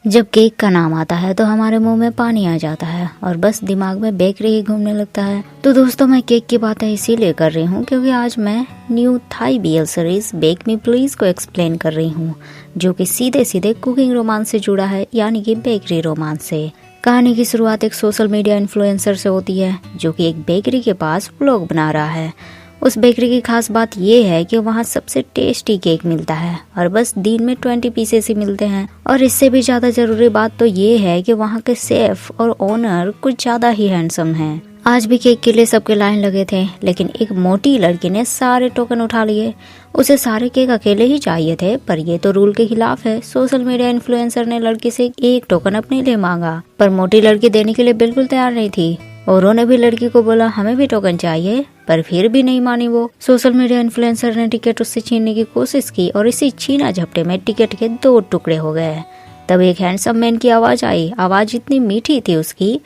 जब केक का नाम आता है तो हमारे मुंह में पानी आ जाता है और बस दिमाग में बेकरी ही घूमने लगता है। तो दोस्तों, मैं केक की बातें इसीलिए कर रही हूँ क्योंकि आज मैं new Thai BL series bake me please को एक्सप्लेन कर रही हूँ, जो कि सीधे सीधे कुकिंग रोमांस से जुड़ा है, यानी कि बेकरी रोमांस से। कहानी की शुरुआत एक सोशल मीडिया इन्फ्लुएंसर से होती है जो कि एक बेकरी के पास व्लॉग बना रहा है। उस बेकरी की खास बात ये है कि वहाँ सबसे टेस्टी केक मिलता है और बस दिन में 20 पीसेस ही मिलते हैं। और इससे भी ज्यादा जरूरी बात तो ये है कि वहाँ के शेफ और ओनर कुछ ज्यादा ही हैंडसम हैं। आज भी केक के लिए सबके लाइन लगे थे, लेकिन एक मोटी लड़की ने सारे टोकन उठा लिए। उसे सारे केक अकेले ही चाहिए थे, पर ये तो रूल के खिलाफ है। सोशल मीडिया इन्फ्लुएंसर ने लड़की से एक टोकन अपने लिए मांगा, पर मोटी लड़की देने के लिए बिल्कुल तैयार नहीं थी। और उन्होंने भी लड़की को बोला हमें भी टोकन चाहिए, पर फिर भी नहीं मानी वो। सोशल मीडिया इन्फ्लुएंसर ने टिकट उससे छीनने की कोशिश की और इसी छीना झपटे में टिकट के 2 टुकड़े हो गए। तब एक हैंडसम मैन की आवाज आई। आवाज इतनी मीठी थी उसकी,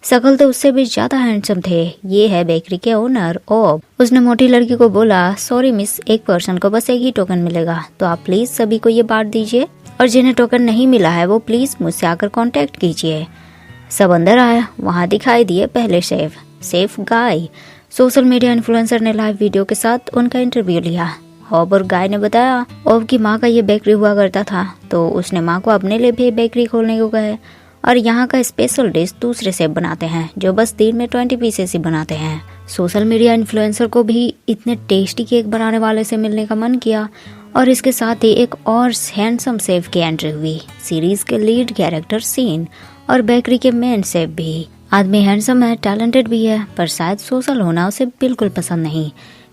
शकल तो उससे भी ज्यादा हैंडसम थे। ये है बेकरी के ओनर ओब। उसने मोटी लड़की को बोला, सॉरी मिस, एक पर्सन को बस एक ही टोकन मिलेगा, तो आप प्लीज सभी को ये बांट दीजिए, और जिन्हें टोकन नहीं मिला है वो प्लीज मुझसे आकर कांटेक्ट कीजिए। सब अंदर आए। वहाँ दिखाई दिए पहले शेफ गाय। सोशल मीडिया इन्फ्लुएंसर ने लाइव वीडियो के साथ उनका इंटरव्यू लिया। ओब और गाय ने बताया ओब की माँ का ये बेकरी हुआ करता था, तो उसने माँ को अपने लिए भी बेकरी खोलने को कहे, और यहाँ का स्पेशल डिश दूसरे शेफ बनाते हैं जो बस दिन में 20 पीसेस ही बनाते हैं। सोशल मीडिया इन्फ्लुएंसर को भी इतने टेस्टी केक बनाने वाले से मिलने का मन किया, और इसके साथ ही एक और हैंडसम शेफ की एंट्री हुई। सीरीज के लीड कैरेक्टर सीन और बेकरी के मेन शेफ भी। आदमी हैंडसम है, टैलेंटेड भी है, पर शायद सोशल होना उसे बिल्कुल पसंद नहीं।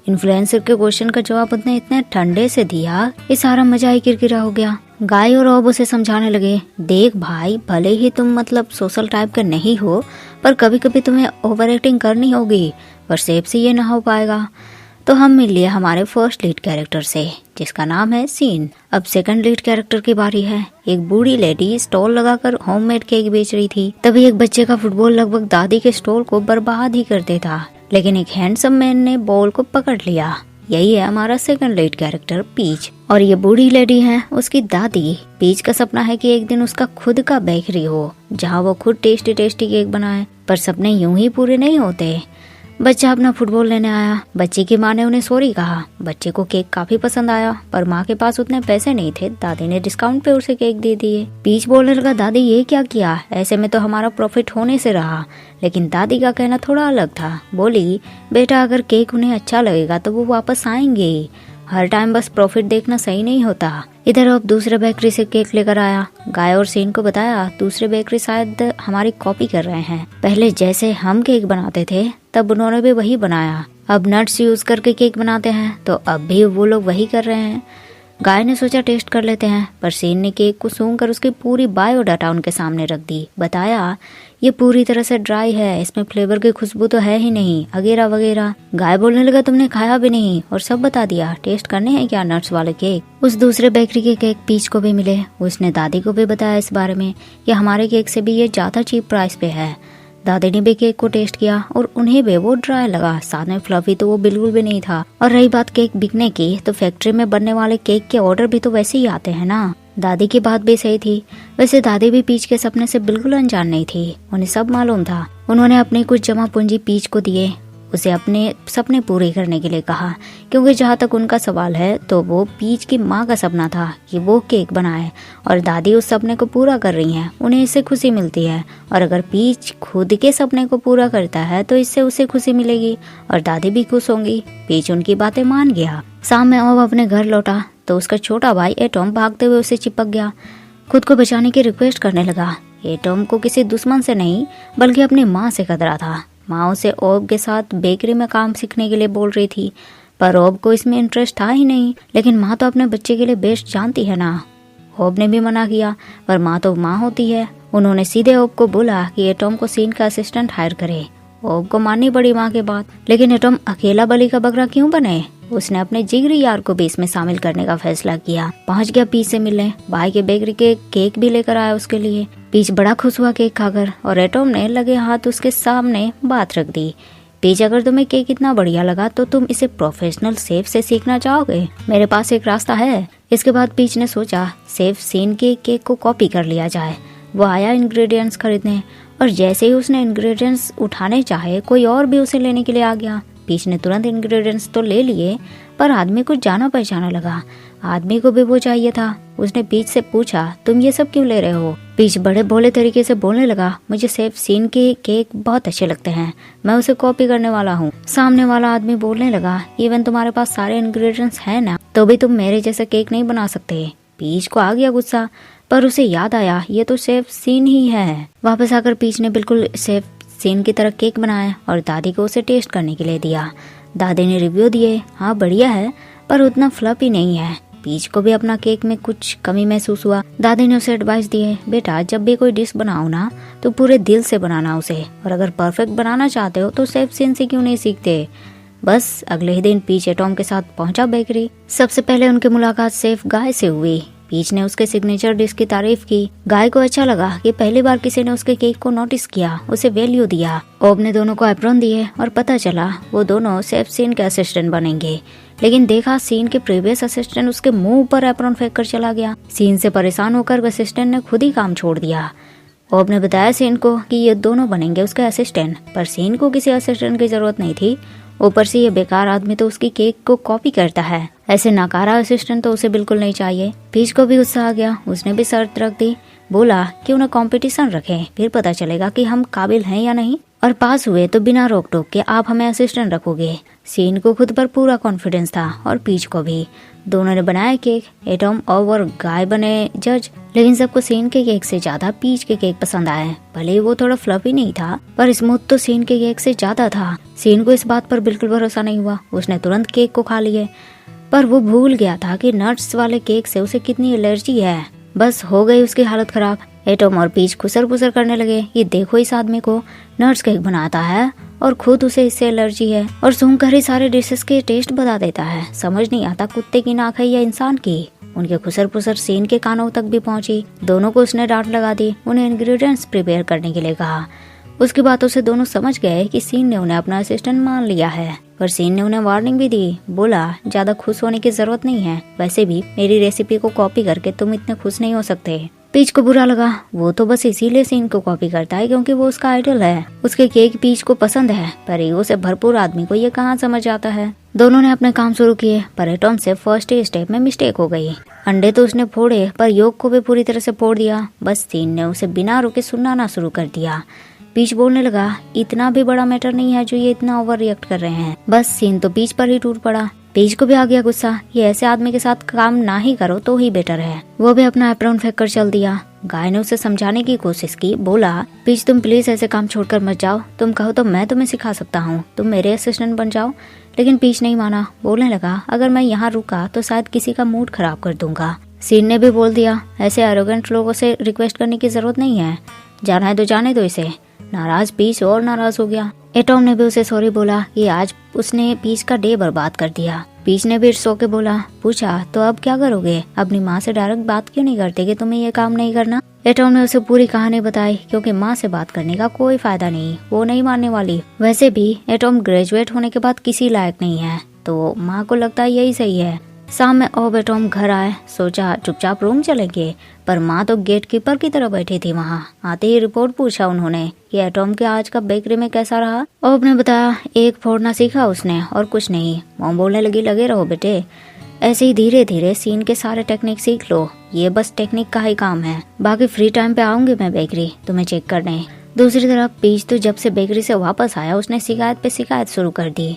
इन्फ्लुएंसर के क्वेश्चन का जवाब उसने इतने ठंडे से दिया, ये सारा मजा ही किरकिरा हो गया। गाय और ओब उसे समझाने लगे, देख भाई, भले ही तुम मतलब सोशल टाइप का नहीं हो, पर कभी कभी तुम्हें ओवर एक्टिंग करनी होगी, पर शेफ से ये ना हो पाएगा। तो हम मिल लिए हमारे फर्स्ट लीड कैरेक्टर से, जिसका नाम है सीन। अब सेकंड लीड कैरेक्टर की बारी है। एक बूढ़ी लेडी स्टॉल लगाकर होममेड केक बेच रही थी। तभी एक बच्चे का फुटबॉल लगभग दादी के स्टॉल को बर्बाद ही कर देता, लेकिन एक हैंडसम मैन ने बॉल को पकड़ लिया। यही है हमारा सेकंड लीड कैरेक्टर पीच। और ये बूढ़ी लेडी है उसकी दादी। पीच का सपना है कि एक दिन उसका खुद का बेकरी हो, जहाँ वो खुद टेस्टी टेस्टी केक बनाए, पर सपने यूं ही पूरे नहीं होते। बच्चा अपना फुटबॉल लेने आया। बच्चे की माँ ने उन्हें सॉरी कहा। बच्चे को केक काफी पसंद आया, पर माँ के पास उतने पैसे नहीं थे। दादी ने डिस्काउंट पे उसे केक दे दिए। पीच बोलने लगा, दादी ये क्या किया, ऐसे में तो हमारा प्रॉफिट होने से रहा। लेकिन दादी का कहना थोड़ा अलग था। बोली, बेटा अगर केक उन्हें अच्छा लगेगा तो वो वापस आएंगे, हर टाइम बस प्रॉफिट देखना सही नहीं होता। इधर अब दूसरे बेकरी से केक लेकर आया। गाय और सीन को बताया, दूसरे बेकरी शायद हमारी कॉपी कर रहे हैं। पहले जैसे हम केक बनाते थे तब उन्होंने भी वही बनाया। अब नट्स यूज करके केक बनाते हैं, तो अब भी वो लोग वही कर रहे हैं। गाय ने सोचा टेस्ट कर लेते हैं, पर सीन ने केक को सूंघ कर उसकी पूरी बायोडाटा उनके सामने रख दी। बताया, ये पूरी तरह से ड्राई है, इसमें फ्लेवर की खुशबू तो है ही नहीं, वगैरह वगैरह। गाय बोलने लगा, तुमने खाया भी नहीं और सब बता दिया, टेस्ट करने हैं क्या नट्स वाले केक। उस दूसरे बेकरी के केक पीच को भी मिले। उसने दादी को भी बताया इस बारे में कि हमारे केक से भी ये ज्यादा चीप प्राइस पे है। दादी ने भी केक को टेस्ट किया और उन्हें भी वो ड्राई लगा, साथ में फ्लफी तो वो बिल्कुल भी नहीं था। और रही बात केक बिकने की, तो फैक्ट्री में बनने वाले केक के ऑर्डर भी तो वैसे ही आते हैं ना। दादी की बात भी सही थी। वैसे दादी भी पीच के सपने से बिल्कुल अनजान नहीं थी, उन्हें सब मालूम था। उन्होंने अपनी कुछ जमा पूंजी पीच को दिए, उसे अपने सपने पूरे करने के लिए कहा, क्योंकि जहाँ तक उनका सवाल है तो वो पीच की माँ का सपना था कि वो केक बनाए, और दादी उस सपने को पूरा कर रही हैं, उन्हें इससे खुशी मिलती है। और अगर पीच खुद के सपने को पूरा करता है तो इससे उसे खुशी मिलेगी और दादी भी खुश होंगी। पीच उनकी बातें मान गया। शाम में ओब अपने घर लौटा तो उसका छोटा भाई एटॉम भागते हुए उसे चिपक गया। खुद को बचाने की रिक्वेस्ट करने लगा। एटॉम को किसी दुश्मन से नहीं बल्कि अपनी माँ से खतरा था। माँ उसे ओब के साथ बेकरी में काम सीखने के लिए बोल रही थी, पर ओब को इसमें इंटरेस्ट था ही नहीं। लेकिन माँ तो अपने बच्चे के लिए बेस्ट जानती है ना। ओब ने भी मना किया, पर माँ तो माँ होती है। उन्होंने सीधे ओब को बोला कि एटॉम को सीन का असिस्टेंट हायर करे। ओब को माननी पड़ी माँ के बात, लेकिन एटॉम अकेला बलि का बकरा क्यों बने। उसने अपने जिगरी यार को भी इसमें शामिल करने का फैसला किया। पहुंच गया पीच से मिलने। भाई के बेकरी के केक भी लेकर आया उसके लिए। पीच बड़ा खुश हुआ केक खाकर, और एटॉम ने लगे हाथ उसके सामने बात रख दी। पीच, अगर तुम्हें केक इतना बढ़िया लगा तो तुम इसे प्रोफेशनल शेफ से सीखना चाहोगे? मेरे पास एक रास्ता है। इसके बाद पीच ने सोचा शेफ सीन के केक को कॉपी कर लिया जाए। वो आया इंग्रेडिएंट्स खरीदने और जैसे ही उसने इंग्रेडिएंट्स उठाने चाहे कोई और भी उसे लेने के लिए आ गया। पीच ने तुरंत इंग्रेडिएंट्स तो ले लिए पर आदमी को जाना पहचाना लगा। आदमी को भी वो चाहिए था। उसने पीच से पूछा, तुम ये सब क्यों ले रहे हो? पीच बड़े भोले तरीके से बोलने लगा, मुझे सेफ सीन के केक बहुत अच्छे लगते हैं, मैं उसे कॉपी करने वाला हूँ। सामने वाला आदमी बोलने लगा, इवन तुम्हारे पास सारे इंग्रेडिएंट्स हैं ना, तो भी तुम मेरे जैसा केक नहीं बना सकते। पीच को आ गया गुस्सा, पर उसे याद आया ये तो सेफ सीन ही है। वापस आकर पीच ने बिल्कुल सेफ सीन की तरह केक बनाया और दादी को उसे टेस्ट करने के लिए दिया। दादी ने रिव्यू दिए, हाँ बढ़िया है पर उतना फ्लफी नहीं है। पीच को भी अपना केक में कुछ कमी महसूस हुआ। दादी ने उसे एडवाइस दिए, बेटा जब भी कोई डिश बनाओ ना तो पूरे दिल से बनाना उसे, और अगर परफेक्ट बनाना चाहते हो तो सेफ सीन से क्यों नहीं सीखते। बस अगले ही दिन पीच एटॉम के साथ पहुंचा बेकरी। सबसे पहले उनकी मुलाकात सेफ गाय से हुई। पीच ने उसके सिग्नेचर डिश की तारीफ की। गाय को अच्छा लगा कि पहली बार किसी ने उसके केक को नोटिस किया, उसे वैल्यू दिया। ओब ने दोनों को एप्रॉन दिए और पता चला वो दोनों सेफ सीन के असिस्टेंट बनेंगे। लेकिन देखा सीन के प्रीवियस असिस्टेंट उसके मुंह पर एप्रॉन फेंक कर चला गया। सीन से परेशान होकर असिस्टेंट ने खुद ही काम छोड़ दिया। ओब ने बताया सीन को कि ये दोनों बनेंगे उसके असिस्टेंट, पर सीन को किसी असिस्टेंट की जरूरत नहीं थी। ऊपर से ये बेकार आदमी तो उसकी केक को कॉपी करता है, ऐसे नाकारा असिस्टेंट तो उसे बिल्कुल नहीं चाहिए। पीच को भी गुस्सा आ गया, उसने भी शर्त रख दी, बोला क्यों ना कंपटीशन रखें, फिर पता चलेगा कि हम काबिल हैं या नहीं, और पास हुए तो बिना रोक टोक के आप हमें असिस्टेंट रखोगे। सीन को खुद पर पूरा कॉन्फिडेंस था और पीच को भी। दोनों ने बनाया केक। एटॉम और गाय बने जज, लेकिन सबको सीन के केक से ज्यादा पीच के केक पसंद आए। भले ही वो थोड़ा फ्लफी नहीं था पर स्मूथ तो सीन के केक से ज्यादा था। सीन को इस बात पर बिल्कुल भरोसा नहीं हुआ, उसने तुरंत केक को खा लिए, पर वो भूल गया था कि नट्स वाले केक से उसे कितनी एलर्जी है। बस हो गई उसकी हालत खराब। एटॉम और पीच खुसर पुसर करने लगे, ये देखो इस आदमी को नट्स केक बनाता है और खुद उसे इससे एलर्जी है, और सूंघकर ही सारे डिशेस के टेस्ट बता देता है। समझ नहीं आता कुत्ते की नाक है या इंसान की। उनके खुसर पुसर सीन के कानों तक भी पहुंची। दोनों को उसने डांट लगा दी, उन्हें इंग्रेडिएंट्स प्रिपेयर करने के लिए कहा। उसकी बातों से दोनों समझ गए कि सीन ने उन्हें अपना असिस्टेंट मान लिया है, पर सीन ने उन्हें वार्निंग भी दी। बोला ज्यादा खुश होने की जरूरत नहीं है, वैसे भी मेरी रेसिपी को कॉपी करके तुम इतने खुश नहीं हो सकते। पीच को बुरा लगा, वो तो बस इसीलिए सीन को कॉपी करता है क्योंकि वो उसका आइडल है। उसके केक पीच को पसंद है, पर ईगो से भरपूर आदमी को ये कहाँ समझ आता है। दोनों ने अपने काम शुरू किए, पर एटॉम से फर्स्ट स्टेप में मिस्टेक हो गई। अंडे तो उसने फोड़े पर योग को भी पूरी तरह से फोड़ दिया। बस सीन ने उसे बिना रुके सुनाना शुरू कर दिया। पीच बोलने लगा, इतना भी बड़ा मैटर नहीं है जो ये इतना ओवर रिएक्ट कर रहे हैं। बस सीन तो पीच पर ही टूट पड़ा। पीच को भी आ गया गुस्सा, ये ऐसे आदमी के साथ काम ना ही करो तो ही बेटर है। वो भी अपना एप्रॉन फेंक कर चल दिया। गाय ने उसे समझाने की कोशिश की, बोला पीच तुम प्लीज ऐसे काम छोड़कर मत जाओ, तुम कहो तो मैं तुम्हें सिखा सकता हूँ, तुम मेरे असिस्टेंट बन जाओ। लेकिन पीच नहीं माना, बोलने लगा अगर मैं यहाँ रुका तो शायद किसी का मूड खराब कर दूंगा। सीन ने भी बोल दिया, ऐसे एरोगेंट लोगों से रिक्वेस्ट करने की जरूरत नहीं है, जाना है तो जाने दो इसे। नाराज पीच और नाराज हो गया। एटॉम ने भी उसे सॉरी बोला कि आज उसने पीच का डे बर्बाद कर दिया। पीच ने भी सो के बोला, पूछा तो अब क्या करोगे, अपनी माँ से डायरेक्ट बात क्यों नहीं करते कि तुम्हें ये काम नहीं करना। एटॉम ने उसे पूरी कहानी बताई, क्योंकि माँ से बात करने का कोई फायदा नहीं, वो नहीं मानने वाली। वैसे भी एटॉम ग्रेजुएट होने के बाद किसी लायक नहीं है, तो माँ को लगता है यही सही है। शाम में ओब एटॉम घर आए, सोचा चुपचाप रूम चलेंगे, पर माँ तो गेट कीपर की तरह बैठी थी वहाँ। आते ही रिपोर्ट पूछा उन्होंने कि एटॉम के आज का बेकरी में कैसा रहा। ओब ने बताया एक फोड़ना सीखा उसने और कुछ नहीं। मॉम बोलने लगी, लगे रहो बेटे, ऐसे ही धीरे धीरे सीन के सारे टेक्निक सीख लो, ये बस टेक्निक का ही काम है, बाकी फ्री टाइम पे आऊंगी मैं बेकरी तुम्हें चेक करने। दूसरी तरफ पीच तो जब से बेकरी से वापस आया उसने शिकायत पे शिकायत शुरू कर दी,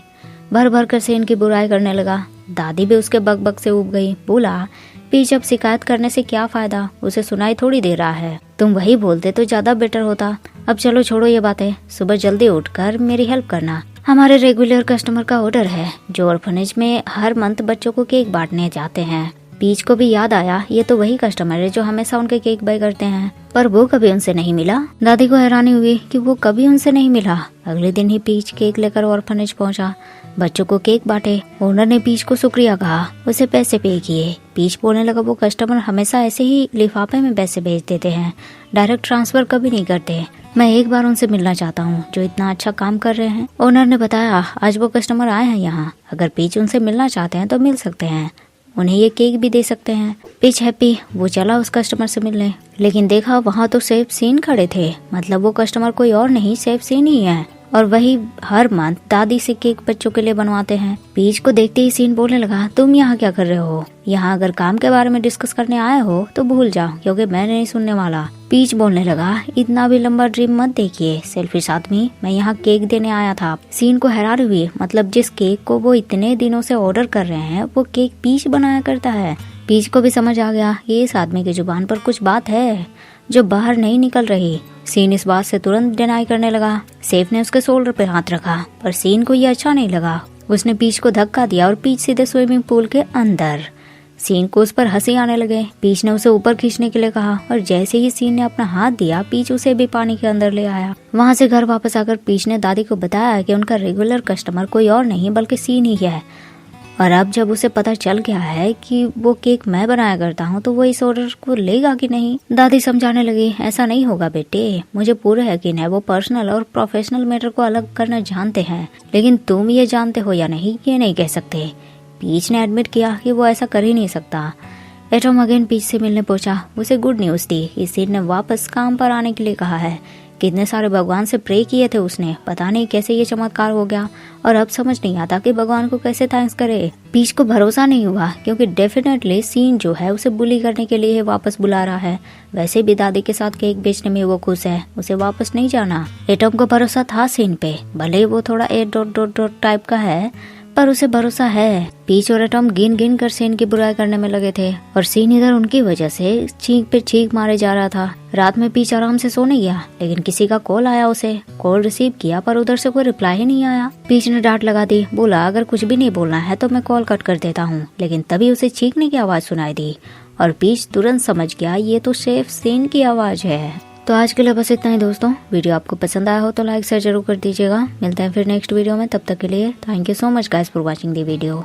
भर भर कर सीन की बुराई करने लगा। दादी भी उसके बक बक से उब गई। बोला पीच अब शिकायत करने से क्या फायदा, उसे सुनाई थोड़ी दे रहा है, तुम वही बोलते तो ज्यादा बेटर होता। अब चलो छोड़ो ये बातें, सुबह जल्दी उठकर मेरी हेल्प करना, हमारे रेगुलर कस्टमर का ऑर्डर है जो ऑर्फनेज में हर मंथ बच्चों को केक बांटने जाते हैं। पीच को भी याद आया ये तो वही कस्टमर है जो हमेशा उनके केक बाय करते हैं, पर वो कभी उनसे नहीं मिला। दादी को हैरानी हुई कि वो कभी उनसे नहीं मिला। अगले दिन ही पीच केक लेकर ऑर्फनेज पहुंचा, बच्चों को केक बांटे। ओनर ने पीच को शुक्रिया कहा, उसे पैसे पे किए। पीच बोलने लगा वो कस्टमर हमेशा ऐसे ही लिफाफे में पैसे भेज देते हैं, डायरेक्ट ट्रांसफर कभी नहीं करते। मैं एक बार उनसे मिलना चाहता हूँ जो इतना अच्छा काम कर रहे हैं। ओनर ने बताया आज वो कस्टमर आए हैं यहाँ, अगर पीच उनसे मिलना चाहते हैं तो मिल सकते हैं। उन्हें ये केक भी दे सकते हैं। पीच हैप्पी वो चला उस कस्टमर से मिलने, लेकिन देखा वहाँ तो सेफ सीन खड़े थे। मतलब वो कस्टमर कोई और नहीं, सेफ सीन ही है, और वही हर मंथ दादी से केक बच्चों के लिए बनवाते हैं। पीच को देखते ही सीन बोलने लगा, तुम यहाँ क्या कर रहे हो? यहाँ अगर काम के बारे में डिस्कस करने आए हो तो भूल जाओ, क्योंकि मैं नहीं सुनने वाला। पीच बोलने लगा, इतना भी लंबा ड्रीम मत देखिए सेल्फिश आदमी, मैं यहाँ केक देने आया था। सीन को हैरानी हुई, मतलब जिस केक को वो इतने दिनों से ऑर्डर कर रहे हैं वो केक पीच बनाया करता है। पीच को भी समझ आ गया ये इस आदमी की जुबान पर कुछ बात है जो बाहर नहीं निकल रही। सीन इस बात से तुरंत डिनाई करने लगा। सेफ ने उसके शोल्डर पे हाथ रखा, पर सीन को ये अच्छा नहीं लगा। उसने पीच को धक्का दिया और पीच सीधे स्विमिंग पूल के अंदर। सीन को उस पर हंसी आने लगे। पीच ने उसे ऊपर खींचने के लिए कहा, और जैसे ही सीन ने अपना हाथ दिया पीच उसे भी पानी के अंदर ले आया। वहाँ से घर वापस आकर पीच ने दादी को बताया कि उनका रेगुलर कस्टमर कोई और नहीं बल्कि सीन ही है, और अब जब उसे पता चल गया है कि वो केक मैं बनाया करता हूँ तो वो इस ऑर्डर को लेगा कि नहीं। दादी समझाने लगी, ऐसा नहीं होगा बेटे, मुझे पूरा यकीन है वो पर्सनल और प्रोफेशनल मैटर को अलग करना जानते हैं, लेकिन तुम ये जानते हो या नहीं ये नहीं कह सकते। पीच ने एडमिट किया कि वो ऐसा कर ही नहीं सकता। एटम अगेन पीच से मिलने पहुंचा। उसे गुड न्यूज थी, इस सीन ने वापस काम पर आने के लिए कहा है। कितने सारे भगवान से प्रे किए थे उसने, पता नहीं कैसे ये चमत्कार हो गया, और अब समझ नहीं आता कि भगवान को कैसे थैंक्स करे। पीच को भरोसा नहीं हुआ, क्योंकि डेफिनेटली सीन जो है उसे बुली करने के लिए वापस बुला रहा है। वैसे भी दादी के साथ केक बेचने में वो खुश है, उसे वापस नहीं जाना। एटम को भरोसा था सीन पे, भले वो थोड़ा डॉट टाइप का है, पर उसे भरोसा है। पीच और एटम गिन गिन कर सीन की बुराई करने में लगे थे, और सीन इधर उनकी वजह से चीख पे चीख मारे जा रहा था। रात में पीच आराम से सोने गया, लेकिन किसी का कॉल आया। उसे कॉल रिसीव किया, पर उधर से कोई रिप्लाई ही नहीं आया। पीच ने डांट लगा दी, बोला अगर कुछ भी नहीं बोलना है तो मैं कॉल कट कर देता हूँ। लेकिन तभी उसे चीखने की आवाज सुनाई दी, और पीच तुरंत समझ गया ये तो शेफ सीन की आवाज है। तो आज के लिए बस इतना ही दोस्तों। वीडियो आपको पसंद आया हो तो लाइक शेयर जरूर कर दीजिएगा। मिलते हैं फिर नेक्स्ट वीडियो में, तब तक के लिए thank you so much guys for watching the video.